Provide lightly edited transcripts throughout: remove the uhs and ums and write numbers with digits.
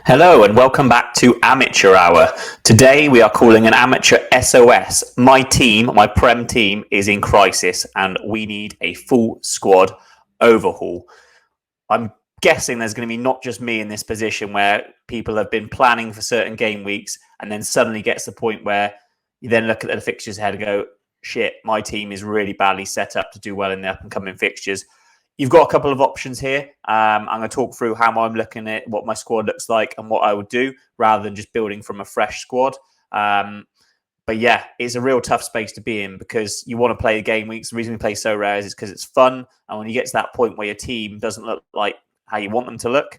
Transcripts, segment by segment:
Hello and welcome back to Amateur Hour. Today we are calling an amateur SOS. My Prem team, is in crisis and we need a full squad overhaul. I'm guessing there's going to be not just me in this position where people have been planning for certain game weeks and then suddenly gets to the point where you then look at the fixtures ahead and go, shit, my team is really badly set up to do well in the up and coming fixtures. You've got a couple of options here. I'm going to talk through how I'm looking at what my squad looks like and what I would do rather than just building from a fresh squad. But yeah, it's a real tough space to be in because you want to play the game weeks. The reason we play Sorare is because it's fun. And when you get to that point where your team doesn't look like how you want them to look,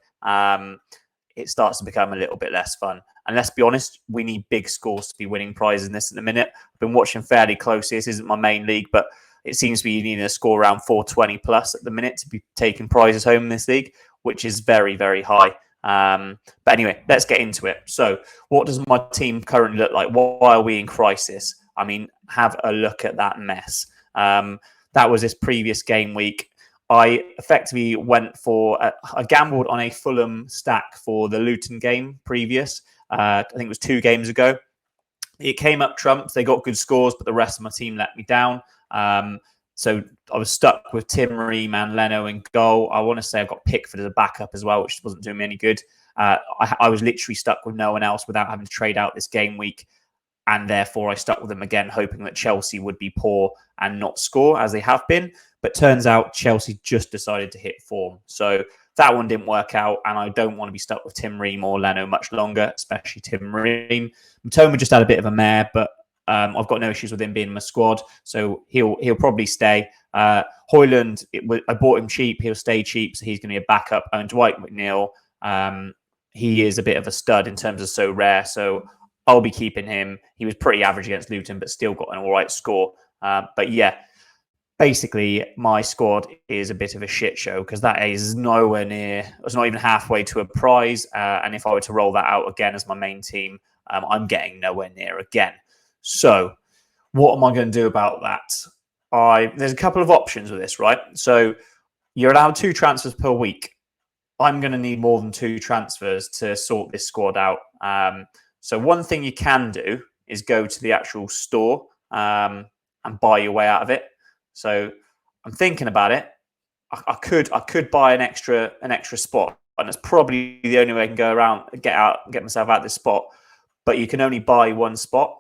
it starts to become a little bit less fun. And let's be honest, we need big scores to be winning prizes in this at the minute. I've been watching fairly closely. This isn't my main league, but it seems to be you need a score around 420 plus at the minute to be taking prizes home in this league, which is very, very high. But anyway, let's get into it. So what does my team currently look like? Why are we in crisis? I mean, have a look at that mess. That was this previous game week. I effectively went for, I gambled on a Fulham stack for the Luton game previous. I think it was 2 games ago. It came up trumps. They got good scores, but the rest of my team let me down. So I was stuck with Tim Ream and Leno in goal. I want to say I got Pickford as a backup as well, which wasn't doing me any good. I was literally stuck with no one else without having to trade out this game week. And therefore, I stuck with them again, hoping that Chelsea would be poor and not score as they have been. But turns out Chelsea just decided to hit form. So that one didn't work out. And I don't want to be stuck with Tim Ream or Leno much longer, especially Tim Ream. Matoma just had a bit of a mare, but I've got no issues with him being in my squad, so he'll probably stay. Højlund, I bought him cheap. He'll stay cheap, so he's going to be a backup. And Dwight McNeil, he is a bit of a stud in terms of so rare, so I'll be keeping him. He was pretty average against Luton, but still got an all right score. But yeah, basically my squad is a bit of a shit show because that is nowhere near. It's not even halfway to a prize. And if I were to roll that out again as my main team, I'm getting nowhere near again. So what am I going to do about that? There's a couple of options with this, right? So you're allowed 2 transfers per week. I'm going to need more than 2 transfers to sort this squad out. So one thing you can do is go to the actual store and buy your way out of it. So I'm thinking about it. I could buy an extra spot, and it's probably the only way I can go around, get myself out of this spot. But you can only buy 1 spot.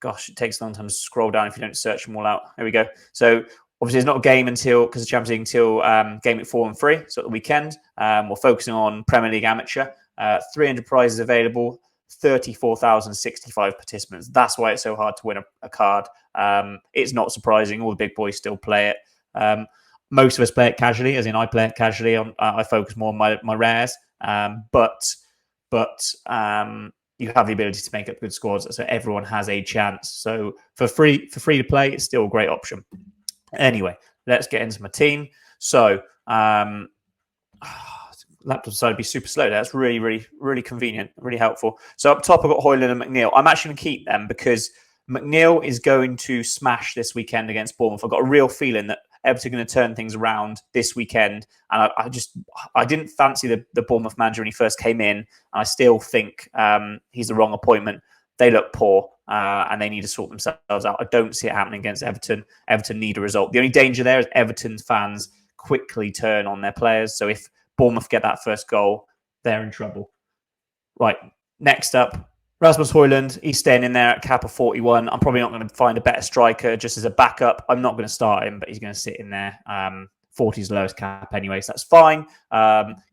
Gosh, it takes a long time to scroll down if you don't search them all out. There we go. So obviously there's not a game because the Champions League until game week 4 and 3, so at the weekend. We're focusing on Premier League Amateur. 300 prizes available, 34,065 participants. That's why it's so hard to win a card. It's not surprising. All the big boys still play it. Most of us play it casually, as in I play it casually. I focus more on my rares. But you have the ability to make up good squads, so everyone has a chance. So for free to play, it's still a great option. Anyway, let's get into my team. So laptop decided to be super slow. That's really, really, really convenient, really helpful. So up top, I've got Højlund and McNeil. I'm actually going to keep them because McNeil is going to smash this weekend against Bournemouth. I've got a real feeling that Everton are going to turn things around this weekend. And I didn't fancy the Bournemouth manager when he first came in. And I still think he's the wrong appointment. They look poor and they need to sort themselves out. I don't see it happening against Everton. Everton need a result. The only danger there is Everton fans quickly turn on their players. So if Bournemouth get that first goal, they're in trouble. Right, next up, Rasmus Højlund. He's staying in there at cap of 41. I'm probably not going to find a better striker just as a backup. I'm not going to start him, but he's going to sit in there. 40 is the lowest cap anyway, so that's fine.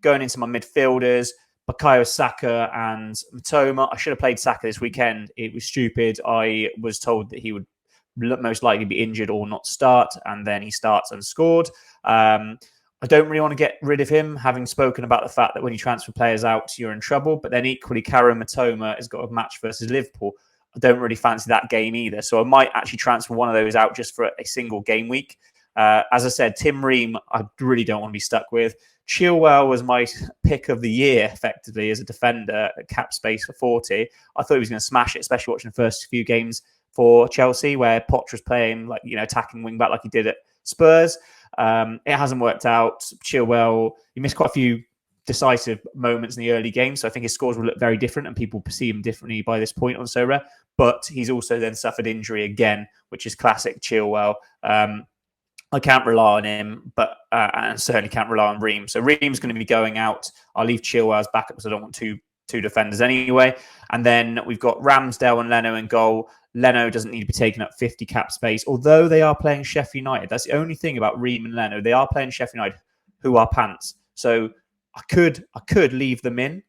Going into my midfielders, Bukayo Saka and Matoma. I should have played Saka this weekend. It was stupid. I was told that he would most likely be injured or not start, and then he starts and scored. I don't really want to get rid of him, having spoken about the fact that when you transfer players out, you're in trouble. But then equally, Karim Matoma has got a match versus Liverpool. I don't really fancy that game either. So I might actually transfer one of those out just for a single game week. As I said, Tim Ream, I really don't want to be stuck with. Chilwell was my pick of the year, effectively, as a defender at cap space for 40. I thought he was going to smash it, especially watching the first few games for Chelsea, where Poch was playing attacking wing back like he did at Spurs. It hasn't worked out. Chilwell, he missed quite a few decisive moments in the early game. So I think his scores will look very different and people perceive him differently by this point on Sorare. But he's also then suffered injury again, which is classic Chilwell. I can't rely on him, but and certainly can't rely on Ream. So Ream's going to be going out. I'll leave Chilwell as backup because I don't want two defenders anyway. And then we've got Ramsdale and Leno in goal. Leno doesn't need to be taking up 50 cap space, although they are playing Sheffield United. That's the only thing about Ream and Leno. They are playing Sheffield United, who are pants. So I could leave them in.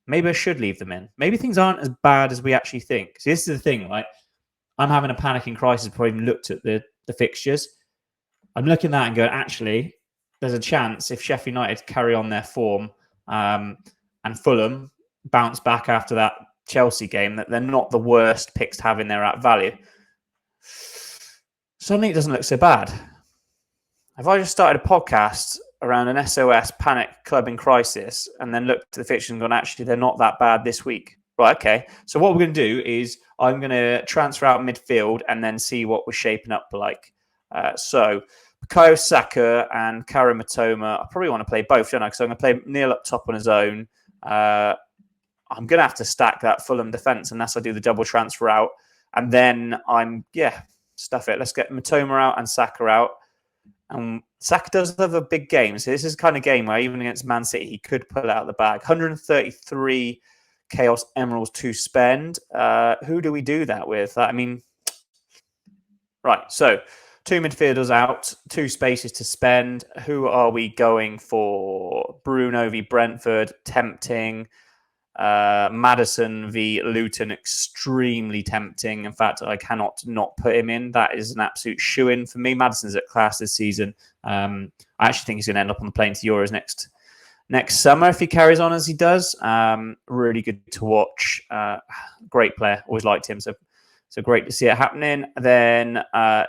Maybe I should leave them in. Maybe things aren't as bad as we actually think. See, this is the thing, right? I'm having a panicking crisis before I even looked at the fixtures. I'm looking at that and going, actually, there's a chance if Sheffield United carry on their form and Fulham bounce back after that Chelsea game, that they're not the worst picks to have in their at value. Suddenly it doesn't look so bad. Have I just started a podcast around an SOS panic club in crisis and then looked at the fixtures and gone, actually, they're not that bad this week? Right, okay. So what we're going to do is I'm going to transfer out midfield and then see what we're shaping up like. So Bukayo Saka and Karim Mitoma, I probably want to play both, don't I? Because I'm going to play Neil up top on his own. I'm going to have to stack that Fulham defence unless I do the double transfer out. And then stuff it. Let's get Mitoma out and Saka out. Saka does have a big game. So this is the kind of game where even against Man City, he could pull out the bag. 133 Chaos Emeralds to spend. Who do we do that with? Right. So 2 midfielders out, 2 spaces to spend. Who are we going for? Bruno v Brentford, tempting. Maddison v Luton, extremely tempting. In fact, I cannot not put him in. That is an absolute shoe-in for me. Maddison's at class this season. I actually think he's going to end up on the plane to Euros next summer if he carries on as he does. Really good to watch. Great player. Always liked him. So great to see it happening. Then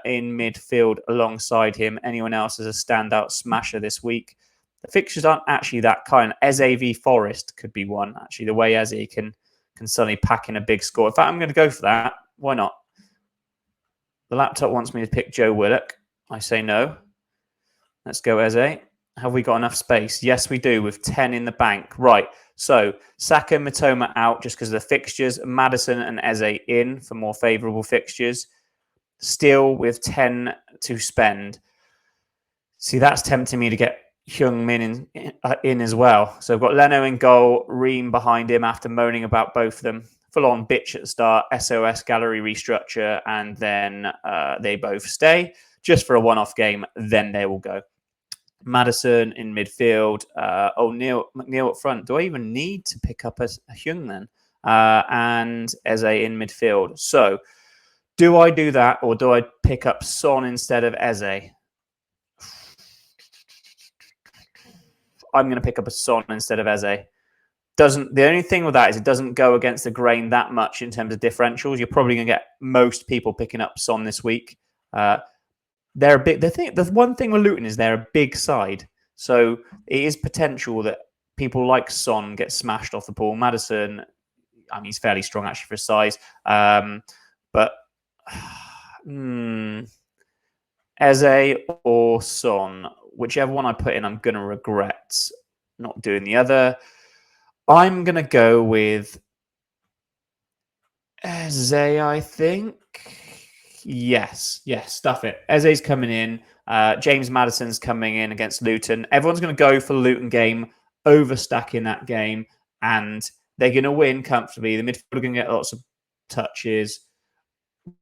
in midfield alongside him, anyone else as a standout smasher this week? The fixtures aren't actually that kind. Eze v Forest could be one. Actually, the way Eze can suddenly pack in a big score. In fact, I'm going to go for that. Why not? The laptop wants me to pick Joe Willock. I say no. Let's go Eze. Have we got enough space? Yes, we do, with 10 in the bank. Right. So Saka and Mitoma out just because of the fixtures. Maddison and Eze in for more favourable fixtures. Still with 10 to spend. See, that's tempting me to get Heung-min in as well. So I've got Leno in goal, Ream behind him after moaning about both of them. Full-on bitch at the start, SOS gallery restructure, and then they both stay just for a one-off game. Then they will go. Maddison in midfield. McNeil up front. Do I even need to pick up a Heung then? And Eze in midfield. So do I do that or do I pick up Son instead of Eze? I'm going to pick up a Son instead of Eze. The only thing with that is it doesn't go against the grain that much in terms of differentials. You're probably going to get most people picking up Son this week. They're a big. The one thing with Luton is they're a big side, so it is potential that people like Son get smashed off the ball. Maddison, he's fairly strong actually for his size, but Eze or Son, whichever one I put in, I'm going to regret not doing the other. I'm going to go with Eze, I think. Yes, stuff it. Eze's coming in. James Maddison's coming in against Luton. Everyone's going to go for the Luton game, overstacking that game, and they're going to win comfortably. The midfield are going to get lots of touches.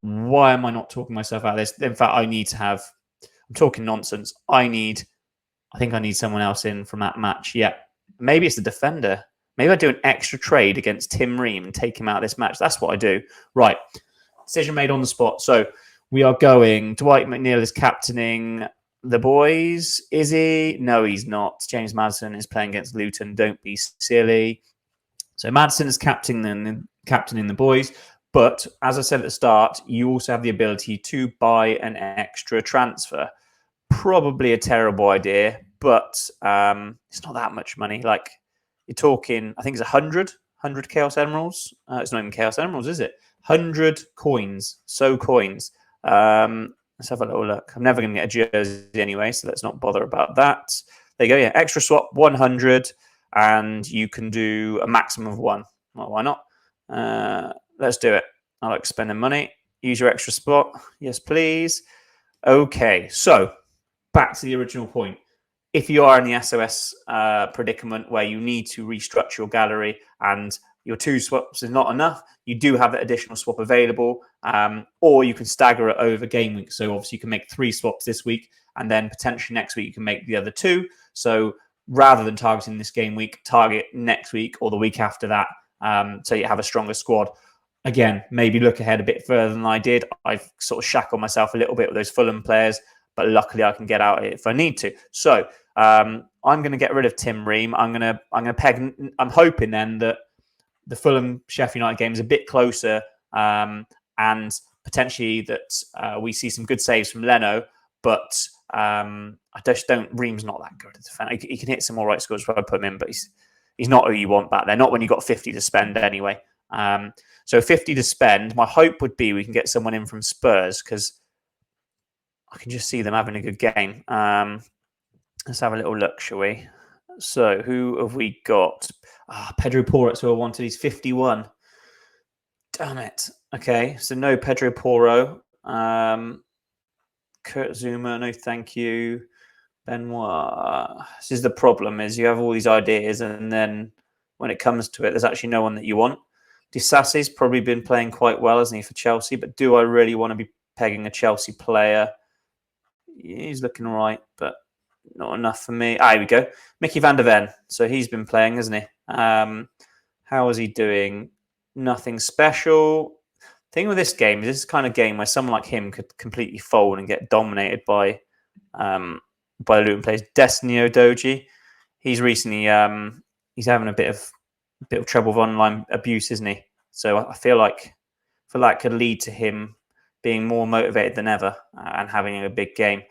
Why am I not talking myself out of this? In fact, I'm talking nonsense. I think I need someone else in from that match. Yeah, maybe it's the defender. Maybe I do an extra trade against Tim Ream and take him out of this match. That's what I do. Right. Decision made on the spot. So we are going. Dwight McNeil is captaining the boys. Is he? No, he's not. James Maddison is playing against Luton. Don't be silly. So Maddison is captaining the boys. But as I said at the start, you also have the ability to buy an extra transfer. Probably a terrible idea, but it's not that much money. Like you're talking, I think it's 100 Chaos Emeralds. It's not even Chaos Emeralds, is it? 100 coins. So coins. Let's have a little look. I'm never going to get a jersey anyway, so let's not bother about that. There you go. Yeah, extra swap 100, and you can do a maximum of one. Well, why not? Let's do it. I like spending money. Use your extra spot. Yes, please. Okay, so back to the original point. If you are in the SOS predicament where you need to restructure your gallery and your 2 swaps is not enough, you do have that additional swap available, or you can stagger it over game week. So obviously you can make 3 swaps this week, and then potentially next week you can make the other 2. So rather than targeting this game week, target next week or the week after that, so you have a stronger squad. Again, maybe look ahead a bit further than I did. I've sort of shackled myself a little bit with those Fulham players, but luckily I can get out if I need to. So I'm going to get rid of Tim Ream. I'm going to peg. I'm hoping then that the Fulham Sheffield United game is a bit closer, and potentially that we see some good saves from Leno. But I just don't. Ream's not that good at defender. He can hit some all right scores if I put him in, but he's not who you want back there. Not when you've got 50 to spend anyway. So 50 to spend. My hope would be we can get someone in from Spurs because I can just see them having a good game. Let's have a little look, shall we? So who have we got? Pedro Porro's who I wanted. He's 51. Damn it. Okay, so no Pedro Porro. Kurt Zuma, no thank you. Benoit. This is the problem, is you have all these ideas and then when it comes to it, there's actually no one that you want. Disasse's probably been playing quite well, hasn't he, for Chelsea? But do I really want to be pegging a Chelsea player? He's looking all right, but not enough for me. Here we go. Mickey van der Ven. So he's been playing, hasn't he? How is he doing? Nothing special. Thing with this game is this kind of game where someone like him could completely fold and get dominated by the Luton players. Destiny Odoji. He's recently he's having a bit of trouble with online abuse, isn't he? So I feel like that could lead to him being more motivated than ever and having a big game.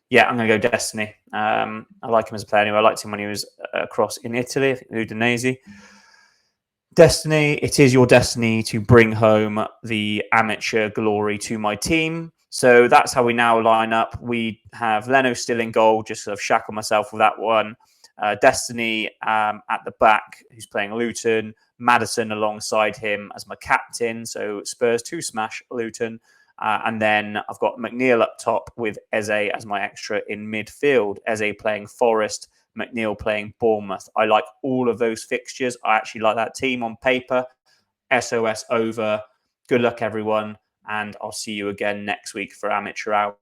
Yeah, I'm going to go Destiny. I like him as a player anyway. I liked him when he was across in Italy, I think Udinese. Destiny, it is your destiny to bring home the amateur glory to my team. So that's how we now line up. We have Leno still in goal, just sort of shackle myself with that one. Destiny at the back, who's playing Luton. Maddison alongside him as my captain. So Spurs to smash Luton. And then I've got McNeil up top with Eze as my extra in midfield. Eze playing Forest, McNeil playing Bournemouth. I like all of those fixtures. I actually like that team on paper. SOS over. Good luck, everyone. And I'll see you again next week for Amateur Hour.